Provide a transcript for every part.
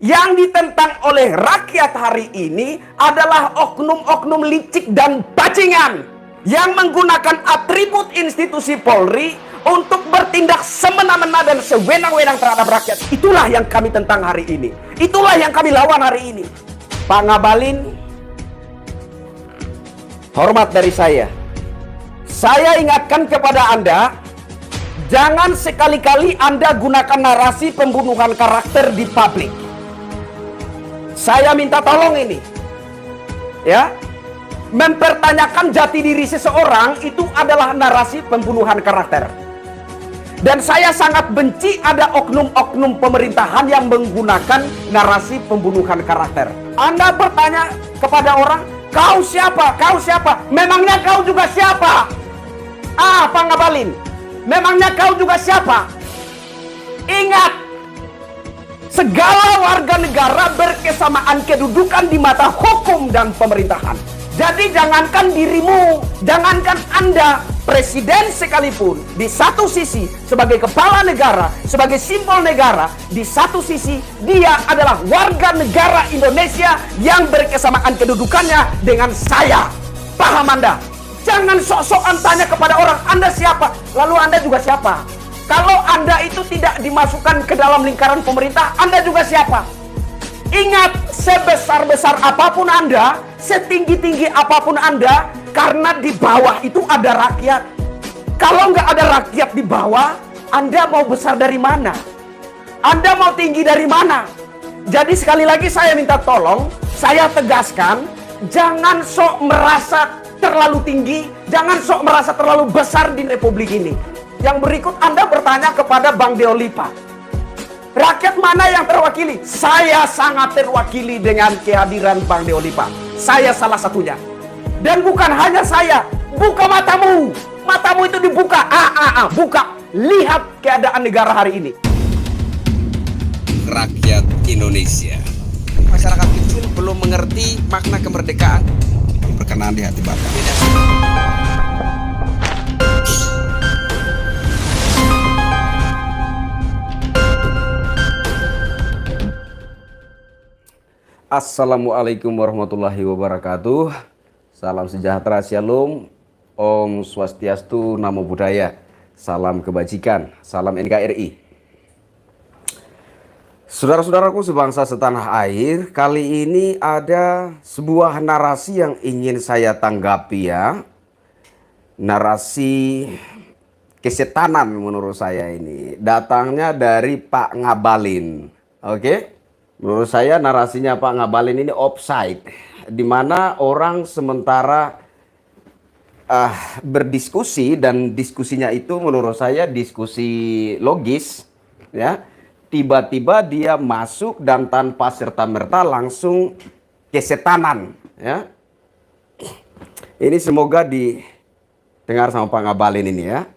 Yang ditentang oleh rakyat hari ini adalah oknum-oknum licik dan bajingan yang menggunakan atribut institusi Polri untuk bertindak semena-mena dan sewenang-wenang terhadap rakyat. Itulah yang kami tentang hari ini. Itulah yang kami lawan hari ini. Pak Ngabalin, hormat dari saya ingatkan kepada Anda, jangan sekali-kali Anda gunakan narasi pembunuhan karakter di publik. Saya minta tolong ini, ya. Mempertanyakan jati diri seseorang itu adalah narasi pembunuhan karakter. Dan saya sangat benci ada oknum-oknum pemerintahan yang menggunakan narasi pembunuhan karakter. Anda bertanya kepada orang, kau siapa? Kau siapa? Memangnya kau juga siapa? Pak Ngabalin, memangnya kau juga siapa? Ingat, segala warga negara berkesamaan kedudukan di mata hukum dan pemerintahan. Jadi jangankan dirimu, jangankan Anda, presiden sekalipun, di satu sisi sebagai kepala negara, sebagai simbol negara, di satu sisi dia adalah warga negara Indonesia yang berkesamaan kedudukannya dengan saya. Paham Anda? Jangan sok-sokan tanya kepada orang, Anda siapa? Lalu Anda juga siapa? Kalau Anda itu tidak dimasukkan ke dalam lingkaran pemerintah, Anda juga siapa? Ingat, sebesar-besar apapun Anda, setinggi-tinggi apapun Anda, karena di bawah itu ada rakyat. Kalau nggak ada rakyat di bawah, Anda mau besar dari mana? Anda mau tinggi dari mana? Jadi sekali lagi saya minta tolong, saya tegaskan, jangan sok merasa terlalu tinggi, jangan sok merasa terlalu besar di republik ini. Yang berikut Anda bertanya kepada Bang Deolipa. Rakyat mana yang terwakili? Saya sangat terwakili dengan kehadiran Bang Deolipa. Saya salah satunya. Dan bukan hanya saya. Buka matamu. Matamu itu dibuka. Buka. Lihat keadaan negara hari ini. Rakyat Indonesia. Masyarakat kecil belum mengerti makna kemerdekaan. Berkenan di hati Bapak. Assalamualaikum warahmatullahi wabarakatuh. Salam sejahtera, shalom, Om Swastiastu, Namo Buddhaya. Salam kebajikan, salam NKRI. Saudara-saudaraku sebangsa setanah air, kali ini ada sebuah narasi yang ingin saya tanggapi ya. Narasi kesetanan menurut saya ini. Datangnya dari Pak Ngabalin. Oke? Menurut saya narasinya Pak Ngabalin ini offside, di mana orang sementara berdiskusi dan diskusinya itu menurut saya diskusi logis, ya. Tiba-tiba dia masuk dan tanpa serta-merta langsung kesetanan, ya. Ini semoga didengar sama Pak Ngabalin ini ya.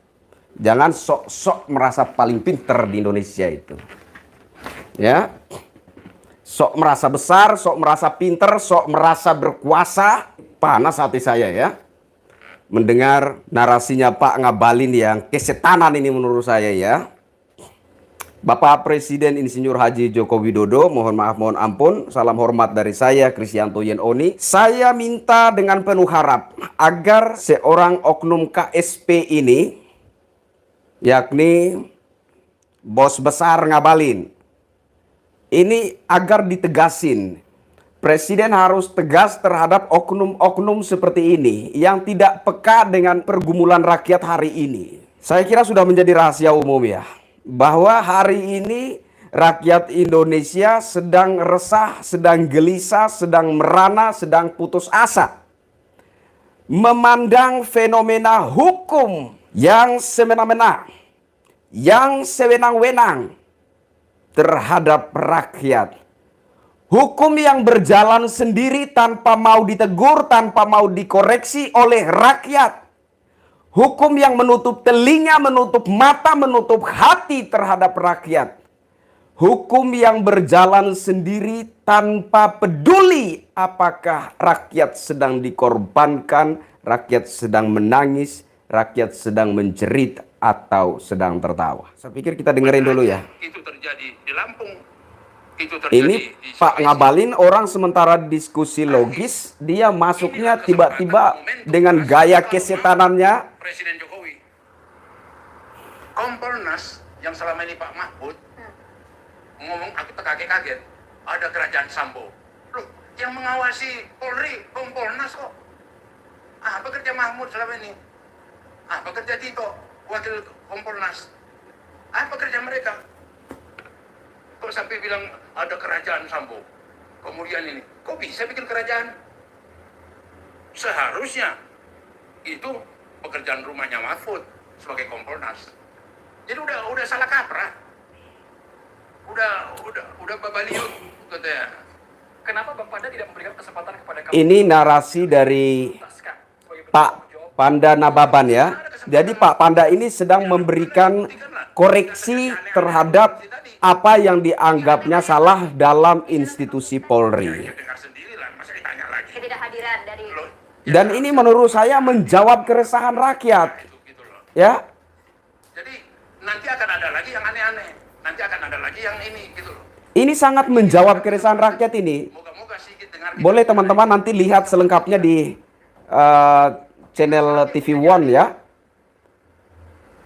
Jangan sok-sok merasa paling pinter di Indonesia itu, ya. Sok merasa besar, sok merasa pinter, sok merasa berkuasa. Panas hati saya ya mendengar narasinya Pak Ngabalin yang kesetanan ini menurut saya ya. Bapak Presiden Insinyur Haji Joko Widodo, mohon maaf mohon ampun, salam hormat dari saya Kristianto Yenoni. Saya minta dengan penuh harap agar seorang oknum KSP ini, yakni bos besar Ngabalin, ini agar ditegasin. Presiden harus tegas terhadap oknum-oknum seperti ini yang tidak peka dengan pergumulan rakyat hari ini. Saya kira sudah menjadi rahasia umum ya, bahwa hari ini rakyat Indonesia sedang resah, sedang gelisah, sedang merana, sedang putus asa. Memandang fenomena hukum yang semena-mena, yang sewenang-wenang terhadap rakyat. Hukum yang berjalan sendiri tanpa mau ditegur, tanpa mau dikoreksi oleh rakyat. Hukum yang menutup telinga, menutup mata, menutup hati terhadap rakyat. Hukum yang berjalan sendiri tanpa peduli apakah rakyat sedang dikorbankan, rakyat sedang menangis, rakyat sedang menjerit atau sedang tertawa. Saya pikir kita dengerin dulu ya. Itu terjadi di Lampung. itu terjadi Ini di Pak Sulawesi. Ngabalin orang sementara diskusi logis, dia masuknya tiba-tiba dengan gaya kesetanannya. Presiden Jokowi, Kompolnas yang selama ini Pak Mahfud ngomong, aku terkaget-kaget, ada kerajaan Sambo. Loh, yang mengawasi Polri, Kompolnas kok. Apa kerja Mahmud selama ini? Apa kerja Tito, wakil Kompolnas? Apa kerja mereka? Kok sampai bilang ada kerajaan Sambo? Kemudian ini, kok bisa bikin kerajaan? Seharusnya itu pekerjaan rumahnya Mahfud sebagai Kompolnas. Jadi udah salah kaprah. Udah babaliut katanya. Kenapa Bang Panda tidak memberikan kesempatan kepada kami? Ini narasi dari Pak Panda Nababan ya. Jadi Pak Panda ini sedang memberikan koreksi terhadap apa yang dianggapnya salah dalam institusi Polri. Dengar sendirilah, masa ditanya lagi. Ketidakhadiran dari Loh, Dan ini menurut saya menjawab keresahan rakyat. gitu loh. Ya, Jadi nanti akan ada lagi yang aneh-aneh. Nanti akan ada lagi yang ini gitu loh. ini sangat menjawab keresahan rakyat ini. Moga-moga sedikit dengar. Boleh teman-teman nanti lihat selengkapnya di channel TV One ya.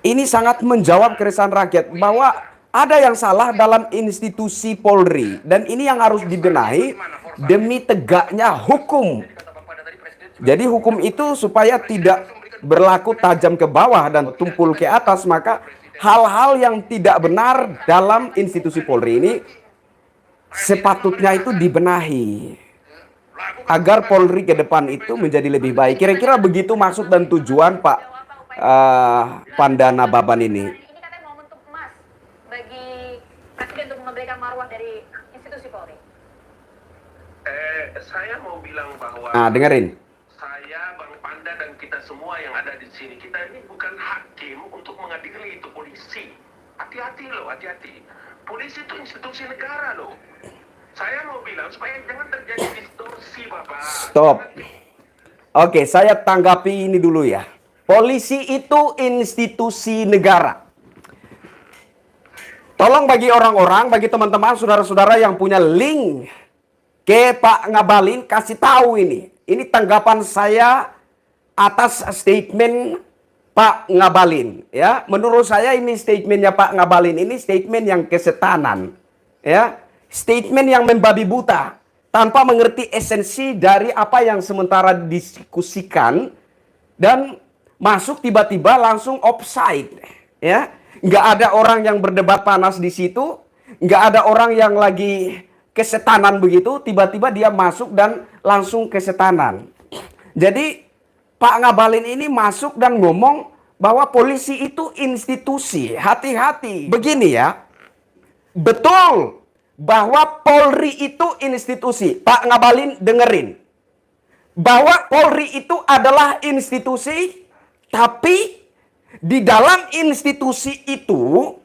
Ini sangat menjawab keresahan rakyat bahwa ada yang salah dalam institusi Polri. Dan ini yang harus dibenahi demi tegaknya hukum. Kata Bang Panda tadi Presiden juga Jadi hukum itu supaya tidak berlaku tajam ke bawah dan tumpul ke atas. Maka hal-hal yang tidak benar dalam institusi Polri ini sepatutnya itu dibenahi. Agar Polri ke depan itu menjadi lebih baik. Kira-kira begitu maksud dan tujuan Pak Panda Nababan ini. ini katanya momentum emas bagi presiden untuk mengembalikan marwah dari institusi Polri. Saya mau bilang bahwa Nah, dengerin. saya, Bang Panda, dan kita semua yang ada di sini, kita ini bukan hakim untuk mengadili itu polisi. Hati-hati loh, hati-hati. Polisi itu institusi negara loh. Saya mau bilang supaya jangan terjadi distorsi, Bapak. Stop. Oke, saya tanggapi ini dulu ya. Polisi itu institusi negara. Tolong bagi orang-orang, bagi teman-teman, saudara-saudara yang punya link ke Pak Ngabalin, kasih tahu ini. Ini tanggapan saya atas statement Pak Ngabalin. Ya, menurut saya ini statementnya Pak Ngabalin ini statement yang kesetanan. Ya, statement yang membabi buta tanpa mengerti esensi dari apa yang sementara didiskusikan dan masuk tiba-tiba langsung offside. Ya, nggak ada orang yang berdebat panas di situ, nggak ada orang yang lagi kesetanan begitu, tiba-tiba dia masuk dan langsung kesetanan. Jadi Pak Ngabalin ini masuk dan ngomong bahwa polisi itu institusi. Hati-hati. Begini ya, betul bahwa Polri itu institusi. Pak Ngabalin dengerin. Bahwa Polri itu adalah institusi, tapi di dalam institusi itu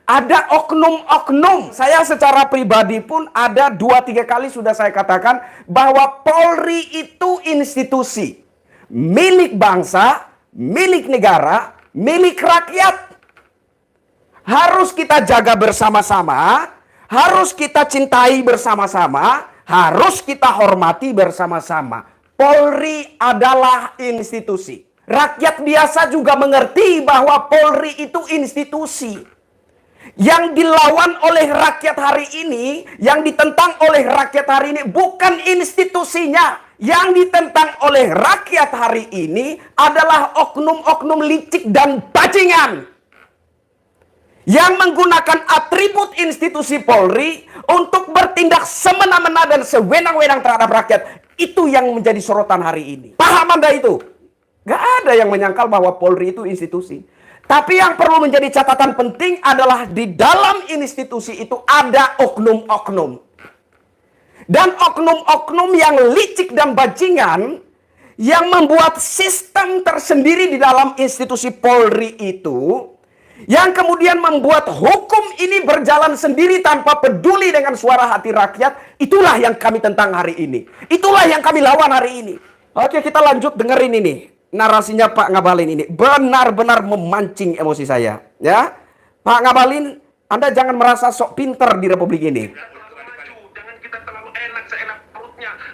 ada oknum-oknum. Saya secara pribadi pun ada 2-3 kali sudah saya katakan bahwa Polri itu institusi. Milik bangsa, milik negara, milik rakyat. Harus kita jaga bersama-sama, harus kita cintai bersama-sama, harus kita hormati bersama-sama. Polri adalah institusi. Rakyat biasa juga mengerti bahwa Polri itu institusi. Yang dilawan oleh rakyat hari ini, yang ditentang oleh rakyat hari ini bukan institusinya. Yang ditentang oleh rakyat hari ini adalah oknum-oknum licik dan bajingan. Yang menggunakan atribut institusi Polri untuk bertindak semena-mena dan sewenang-wenang terhadap rakyat. Itu yang menjadi sorotan hari ini. Paham Anda itu? Gak ada yang menyangkal bahwa Polri itu institusi. Tapi yang perlu menjadi catatan penting adalah di dalam institusi itu ada oknum-oknum. Dan oknum-oknum yang licik dan bajingan yang membuat sistem tersendiri di dalam institusi Polri itu, yang kemudian membuat hukum ini berjalan sendiri tanpa peduli dengan suara hati rakyat, itulah yang kami tentang hari ini. Itulah yang kami lawan hari ini. Oke, kita lanjut dengerin ini. Narasinya Pak Ngabalin ini benar-benar memancing emosi saya. Ya, Pak Ngabalin, Anda jangan merasa sok pinter di Republik ini.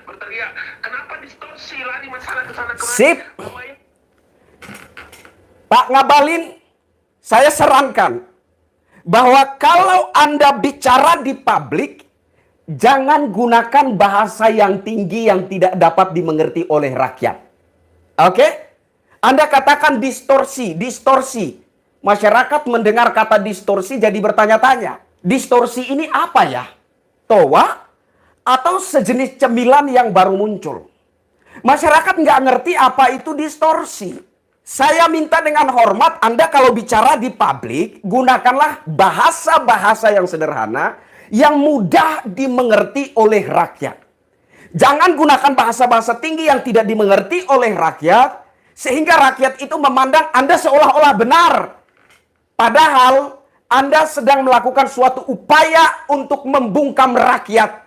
berteriak. Kenapa distorsi lari masalah ke sana kemari? Sip. Bahwa ini Pak Ngabalin, saya sarankan bahwa kalau Anda bicara di publik, jangan gunakan bahasa yang tinggi yang tidak dapat dimengerti oleh rakyat. Oke? Anda katakan distorsi, distorsi. Masyarakat mendengar kata distorsi jadi bertanya-tanya. Distorsi ini apa ya? Toa? Atau sejenis cemilan yang baru muncul? Masyarakat nggak ngerti apa itu distorsi. Saya minta dengan hormat, Anda kalau bicara di publik, gunakanlah bahasa-bahasa yang sederhana, yang mudah dimengerti oleh rakyat. Jangan gunakan bahasa-bahasa tinggi yang tidak dimengerti oleh rakyat, sehingga rakyat itu memandang Anda seolah-olah benar. Padahal Anda sedang melakukan suatu upaya untuk membungkam rakyat.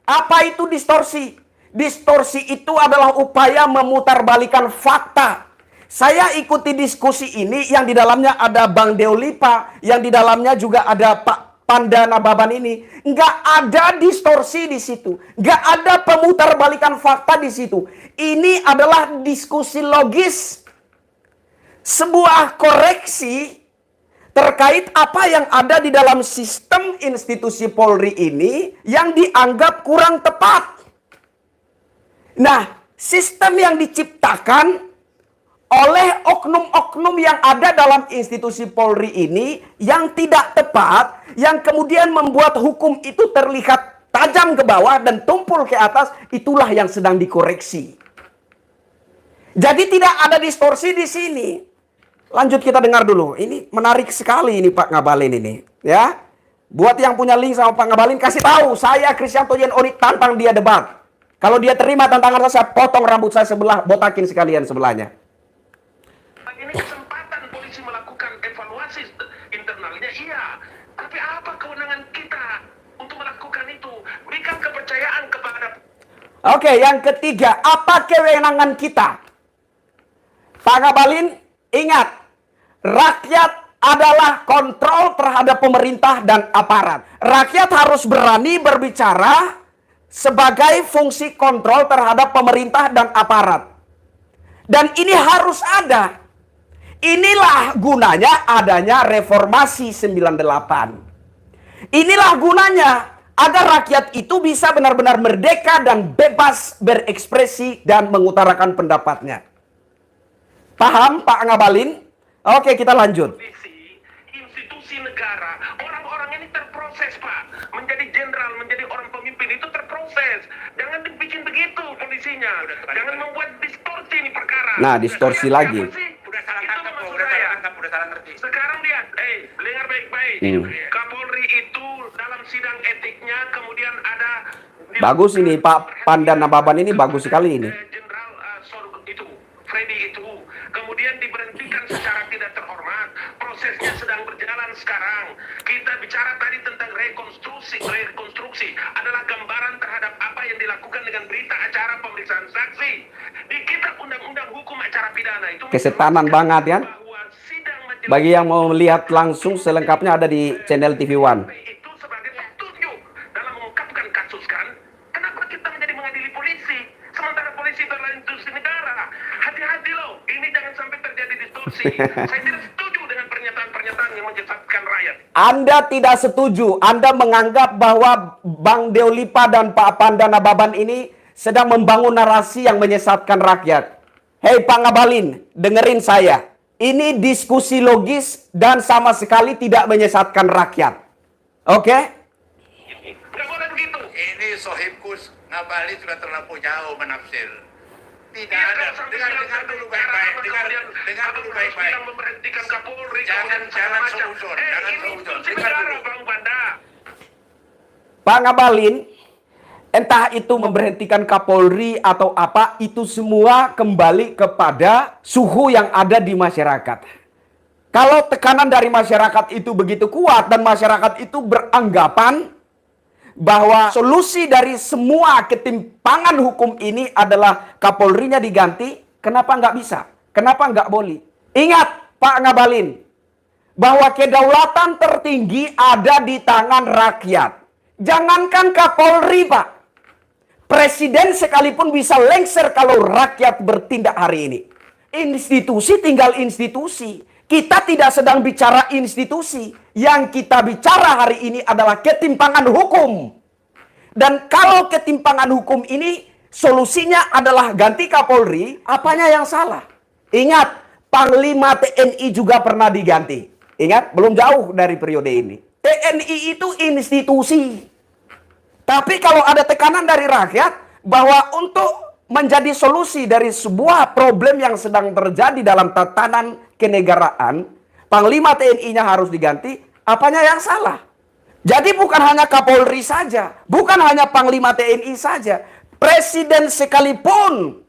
Apa itu distorsi? Distorsi itu adalah upaya memutarbalikan fakta. Saya ikuti diskusi ini yang di dalamnya ada Bang Deolipa, yang di dalamnya juga ada Pak Panda Nababan ini. Nggak ada distorsi di situ. Nggak ada pemutarbalikan fakta di situ. Ini adalah diskusi logis. Sebuah koreksi terkait apa yang ada di dalam sistem institusi Polri ini yang dianggap kurang tepat. Nah, sistem yang diciptakan oleh oknum-oknum yang ada dalam institusi Polri ini yang tidak tepat, yang kemudian membuat hukum itu terlihat tajam ke bawah dan tumpul ke atas, itulah yang sedang dikoreksi. Jadi tidak ada distorsi di sini. Lanjut kita dengar dulu. Ini menarik sekali ini Pak Ngabalin ini, ya. Buat yang punya link sama Pak Ngabalin, kasih tahu saya Kristianto Yen Oni tantang dia debat. Kalau dia terima tantangan saya potong rambut saya sebelah, botakin sekalian sebelahnya. ini kesempatan polisi melakukan evaluasi internalnya, iya. Tapi apa kewenangan kita untuk melakukan itu? Berikan kepercayaan kepada... Oke, yang ketiga, apa kewenangan kita? Pak Ngabalin, ingat, rakyat adalah kontrol terhadap pemerintah dan aparat. Rakyat harus berani berbicara sebagai fungsi kontrol terhadap pemerintah dan aparat. Dan ini harus ada. Inilah gunanya adanya reformasi 98. Inilah gunanya agar rakyat itu bisa benar-benar merdeka dan bebas berekspresi dan mengutarakan pendapatnya. Paham Pak Ngabalin? Oke, kita lanjut. Institusi negara, orang-orang ini terproses, Pak. Menjadi jenderal, menjadi orang pemimpin itu terproses. Jangan dibikin begitu kondisinya. Jangan membuat distorsi ini perkara. Nah, distorsi lagi. Udah salah tangkap kok, udah salah tangkap, udah salah ngerti. Sekarang lihat, dengar baik-baik. Kapolri itu dalam sidang etiknya kemudian ada... Bagus ini Pak Panda Nababan ini bagus sekali ini. Jenderal itu, Freddy itu, kemudian diberhentikan secara tidak terhormat. Prosesnya sedang berjalan sekarang. Kita bicara tadi tentang rekonstruksi. Rekonstruksi adalah gambaran terhadap apa yang dilakukan dengan berita acara pemeriksaan saksi. Di kitab undang-undang hukum acara pidana itu Kesetanan banget ya. Bagi yang mau melihat langsung selengkapnya ada di channel TV One. Itu sebagai petunjuk dalam mengungkapkan kasus kan. Kenapa kita menjadi mengadili polisi? Sementara polisi itu adalah institusi negara. Hati-hati loh, ini jangan sampai terjadi distorsi. Saya tidak setuju dengan pernyataan-pernyataan yang menyesatkan rakyat. Anda tidak setuju. Anda menganggap bahwa Bang Deolipa dan Pak Panda Nababan ini sedang membangun narasi yang menyesatkan rakyat. Hei Pak Ngabalin, dengerin saya. Ini diskusi logis dan sama sekali tidak menyesatkan rakyat. Oke? Nggak boleh begitu. Ini Sohibkus Ngabalin sudah terlalu jauh menafsir. Tidak Iya, ada. sampai Dengar sekarang dulu bicara, baik-baik. kemudian Dengar dulu baik-baik. sedang memberhentikan Kapolri. Jangan kemudian segala macam. seuzon, jangan Ini seuzon. institusi Dengar negara, dulu. Bang Panda. Pak Ngabalin, entah itu memberhentikan Kapolri atau apa, itu semua kembali kepada suhu yang ada di masyarakat. Kalau tekanan dari masyarakat itu begitu kuat dan masyarakat itu beranggapan bahwa solusi dari semua ketimpangan hukum ini adalah Kapolrinya diganti, kenapa nggak bisa? Kenapa nggak boleh? Ingat Pak Ngabalin, bahwa kedaulatan tertinggi ada di tangan rakyat. Jangankan Kapolri, Pak. Presiden sekalipun bisa lengser kalau rakyat bertindak hari ini. Institusi tinggal institusi. Kita tidak sedang bicara institusi. Yang kita bicara hari ini adalah ketimpangan hukum. Dan kalau ketimpangan hukum ini solusinya adalah ganti Kapolri, apanya yang salah? Ingat, Panglima TNI juga pernah diganti. Ingat, belum jauh dari periode ini. TNI itu institusi. Tapi kalau ada tekanan dari rakyat bahwa untuk menjadi solusi dari sebuah problem yang sedang terjadi dalam tatanan kenegaraan, Panglima TNI-nya harus diganti, apanya yang salah? Jadi bukan hanya Kapolri saja, bukan hanya Panglima TNI saja, Presiden sekalipun,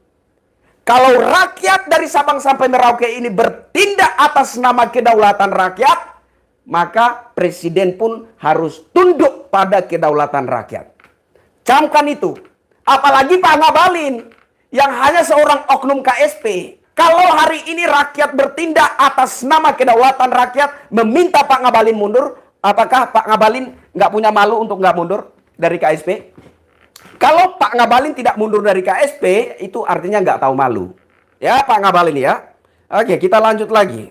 kalau rakyat dari Sabang sampai Merauke ini bertindak atas nama kedaulatan rakyat, maka Presiden pun harus tunduk pada kedaulatan rakyat. Camkan itu. Apalagi Pak Ngabalin yang hanya seorang oknum KSP. Kalau hari ini rakyat bertindak atas nama kedaulatan rakyat, meminta Pak Ngabalin mundur, apakah Pak Ngabalin nggak punya malu untuk nggak mundur dari KSP? Kalau Pak Ngabalin tidak mundur dari KSP, itu artinya nggak tahu malu. Ya Pak Ngabalin ya. Oke, kita lanjut lagi.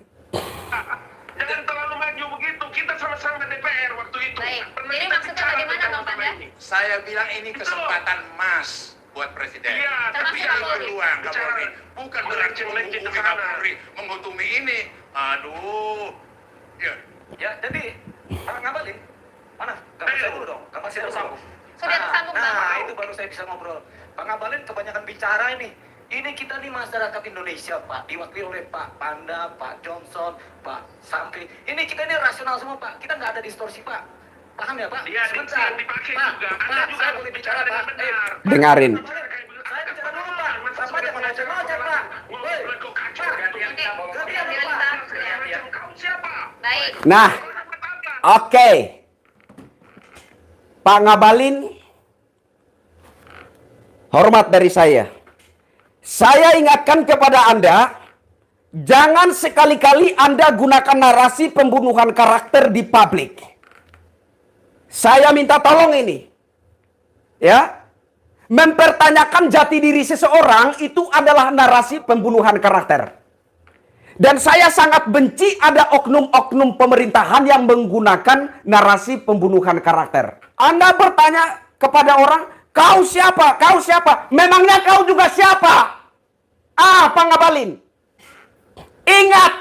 Jangan terlalu maju begitu. Kita sama-sama DPR waktu itu. Baik. Pernah Jadi kita maksudnya bicara bagaimana, tentang Bang masalah Panda? ini. Saya bilang ini kesempatan emas buat Presiden. Iya, tapi Ini Kapolri. peluang Kapolri. Bicara. Bukan Melenceng berarti ke menghukumi sana. Kapolri, menghukumi ini. Aduh. Ya. Ya, jadi Pak Ngabalin, mana? Kapan saya dulu dong, kapan saya tersambung? Sudah tersambung, Bang. Nah, itu baru saya bisa ngobrol. Pak Ngabalin kebanyakan bicara ini. Ini kita nih masyarakat Indonesia, Pak. Diwakili oleh Pak Panda, Pak Johnson, Pak Sampi. Ini kita ini rasional semua, Pak. Kita nggak ada distorsi, Pak. Paham ya, Pak? Iya, diksi yang dipakai Pak, juga. Anda Pak, juga saya harus boleh bicara dengan Pak. benar. Dengarin. Saya bicara dulu, Pak. Bapak jangan ngoceh-ngoceh, Pak. Woi, Kau kacau. Pak, Oke, gantian, gantian, Pak. Bang. Kau siapa? Baik. Nah, oke. Pak Ngabalin, hormat dari saya. Saya ingatkan kepada Anda, jangan sekali-kali Anda gunakan narasi pembunuhan karakter di publik. Saya minta tolong ini. Ya. Mempertanyakan jati diri seseorang itu adalah narasi pembunuhan karakter. Dan saya sangat benci ada oknum-oknum pemerintahan yang menggunakan narasi pembunuhan karakter. Anda bertanya kepada orang, kau siapa? Kau siapa? Memangnya kau juga siapa? Pak Ngabalin. Ingat,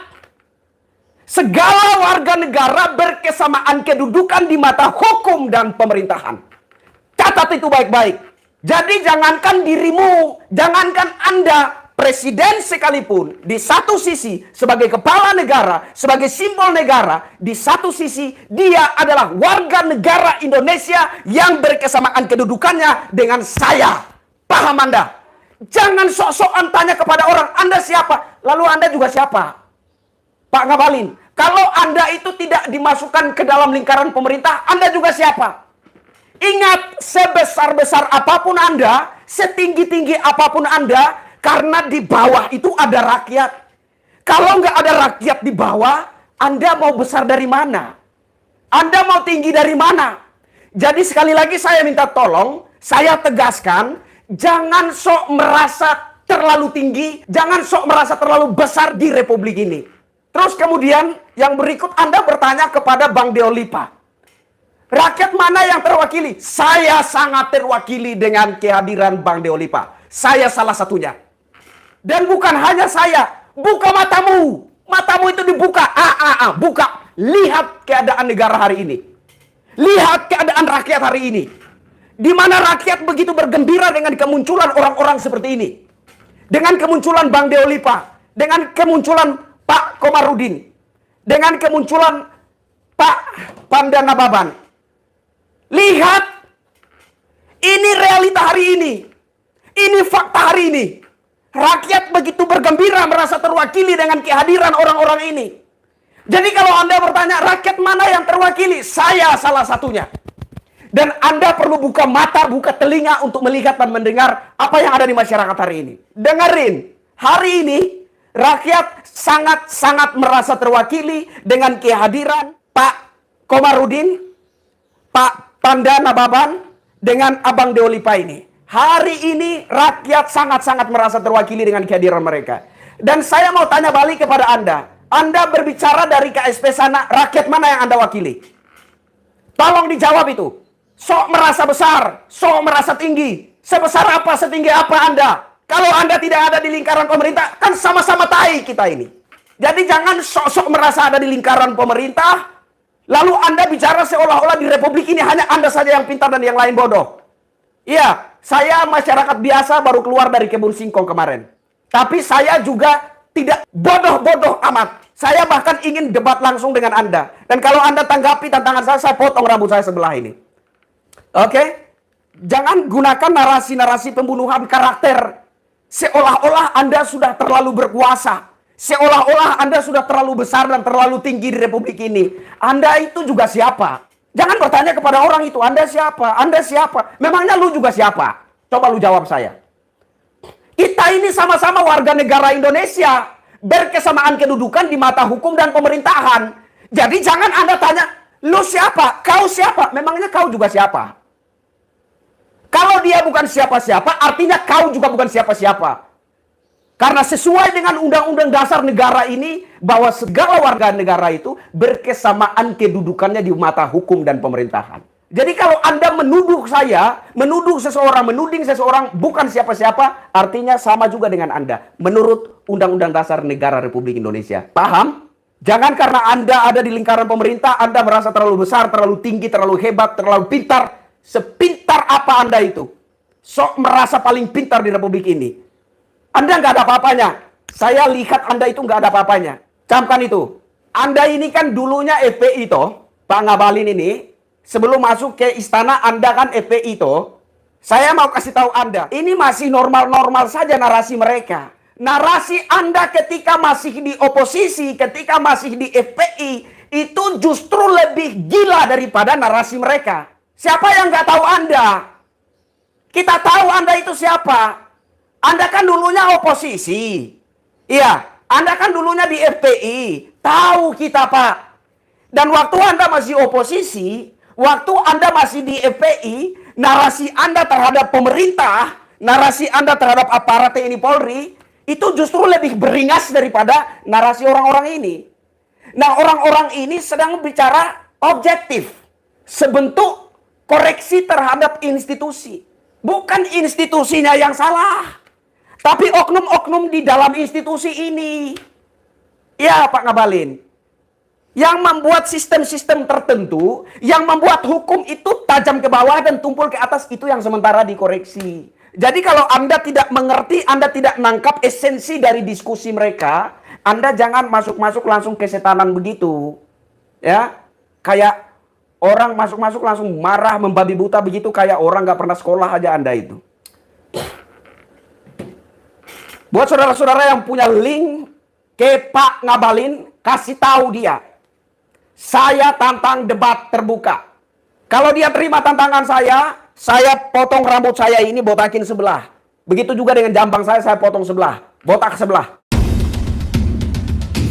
segala warga negara berkesamaan kedudukan di mata hukum dan pemerintahan. Catat itu baik-baik. Jadi jangankan dirimu, jangankan Anda, Presiden sekalipun, di satu sisi sebagai kepala negara, sebagai simbol negara, di satu sisi dia adalah warga negara Indonesia yang berkesamaan kedudukannya dengan saya. Paham Anda? Jangan sok-sokan tanya kepada orang, Anda siapa? Lalu Anda juga siapa? Pak Ngabalin, kalau Anda itu tidak dimasukkan ke dalam lingkaran pemerintah, Anda juga siapa? Ingat, sebesar-besar apapun Anda, setinggi-tinggi apapun Anda, karena di bawah itu ada rakyat. Kalau nggak ada rakyat di bawah, Anda mau besar dari mana? Anda mau tinggi dari mana? Jadi sekali lagi saya minta tolong, saya tegaskan, jangan sok merasa terlalu tinggi, jangan sok merasa terlalu besar di Republik ini. Terus kemudian yang berikut Anda bertanya kepada Bang Deolipa. Rakyat mana yang terwakili? Saya sangat terwakili dengan kehadiran Bang Deolipa. Saya salah satunya. Dan bukan hanya saya, buka matamu. Matamu itu dibuka. Buka. Lihat keadaan negara hari ini. Lihat keadaan rakyat hari ini. Di mana rakyat begitu bergembira dengan kemunculan orang-orang seperti ini. Dengan kemunculan Bang Deolipa. Dengan kemunculan Pak Komarudin. Dengan kemunculan Pak Panda Nababan. Lihat. Ini realita hari ini. Ini fakta hari ini. Rakyat begitu bergembira merasa terwakili dengan kehadiran orang-orang ini. Jadi kalau Anda bertanya, rakyat mana yang terwakili? Saya salah satunya. Dan Anda perlu buka mata, buka telinga untuk melihat dan mendengar apa yang ada di masyarakat hari ini. Dengerin, hari ini rakyat sangat-sangat merasa terwakili dengan kehadiran Pak Komarudin, Pak Panda Nababan, dengan Abang Deolipa ini. Hari ini rakyat sangat-sangat merasa terwakili dengan kehadiran mereka. Dan saya mau tanya balik kepada Anda. Anda berbicara dari KSP sana, rakyat mana yang Anda wakili? Tolong dijawab itu. Sok merasa besar, sok merasa tinggi. Sebesar apa, setinggi apa Anda? Kalau Anda tidak ada di lingkaran pemerintah, kan sama-sama tai kita ini. Jadi jangan sok-sok merasa ada di lingkaran pemerintah, lalu Anda bicara seolah-olah di Republik ini hanya Anda saja yang pintar dan yang lain bodoh. Iya, saya masyarakat biasa baru keluar dari kebun singkong kemarin. Tapi saya juga tidak bodoh-bodoh amat. Saya bahkan ingin debat langsung dengan Anda. Dan kalau Anda tanggapi tantangan saya potong rambut saya sebelah ini. Oke? Jangan gunakan narasi-narasi pembunuhan karakter. Seolah-olah Anda sudah terlalu berkuasa. Seolah-olah Anda sudah terlalu besar dan terlalu tinggi di Republik ini. Anda itu juga siapa? Jangan bertanya kepada orang itu, Anda siapa? Anda siapa? Memangnya lu juga siapa? Coba lu jawab saya. Kita ini sama-sama warga negara Indonesia. Berkesamaan kedudukan di mata hukum dan pemerintahan. Jadi jangan Anda tanya, lu siapa? Kau siapa? Memangnya kau juga siapa? Kalau dia bukan siapa-siapa, artinya kau juga bukan siapa-siapa. Karena sesuai dengan Undang-Undang Dasar Negara ini, bahwa segala warga negara itu berkesamaan kedudukannya di mata hukum dan pemerintahan. Jadi kalau Anda menuduh saya, menuduh seseorang, menuding seseorang bukan siapa-siapa, artinya sama juga dengan Anda. Menurut Undang-Undang Dasar Negara Republik Indonesia. Paham? Jangan karena Anda ada di lingkaran pemerintah, Anda merasa terlalu besar, terlalu tinggi, terlalu hebat, terlalu pintar. Sepintar apa Anda itu? Sok merasa paling pintar di Republik ini. Anda nggak ada apa-apanya. Saya lihat Anda itu nggak ada apa-apanya. Camkan itu. Anda ini kan dulunya FPI toh, Pak Ngabalin ini. Sebelum masuk ke istana Anda kan FPI toh. Saya mau kasih tahu Anda, ini masih normal-normal saja narasi mereka. Narasi Anda ketika masih di oposisi, ketika masih di FPI, itu justru lebih gila daripada narasi mereka. Siapa yang nggak tahu Anda? Kita tahu Anda itu siapa. Anda kan dulunya oposisi. Iya, Anda kan dulunya di FPI. Tahu kita, Pak. Dan waktu Anda masih oposisi, waktu Anda masih di FPI, narasi Anda terhadap pemerintah, narasi Anda terhadap aparat TNI Polri, itu justru lebih beringas daripada narasi orang-orang ini. Nah, orang-orang ini sedang bicara objektif. Sebentuk koreksi terhadap institusi. Bukan institusinya yang salah. Tapi oknum-oknum di dalam institusi ini. Ya Pak Ngabalin. Yang membuat sistem-sistem tertentu. Yang membuat hukum itu tajam ke bawah dan tumpul ke atas. Itu yang sementara dikoreksi. Jadi kalau Anda tidak mengerti, Anda tidak nangkap esensi dari diskusi mereka. Anda jangan masuk-masuk langsung kesetanan begitu. Ya. Kayak orang masuk-masuk langsung marah, membabi buta begitu. Kayak orang gak pernah sekolah aja Anda itu. Buat saudara-saudara yang punya link ke Pak Ngabalin, kasih tahu dia. Saya tantang debat terbuka. Kalau dia terima tantangan saya potong rambut saya ini botakin sebelah. Begitu juga dengan jambang saya potong sebelah. Botak sebelah.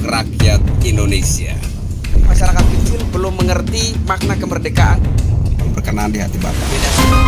Rakyat Indonesia. Masyarakat kecil belum mengerti makna kemerdekaan. Berkenan di hati Bapak.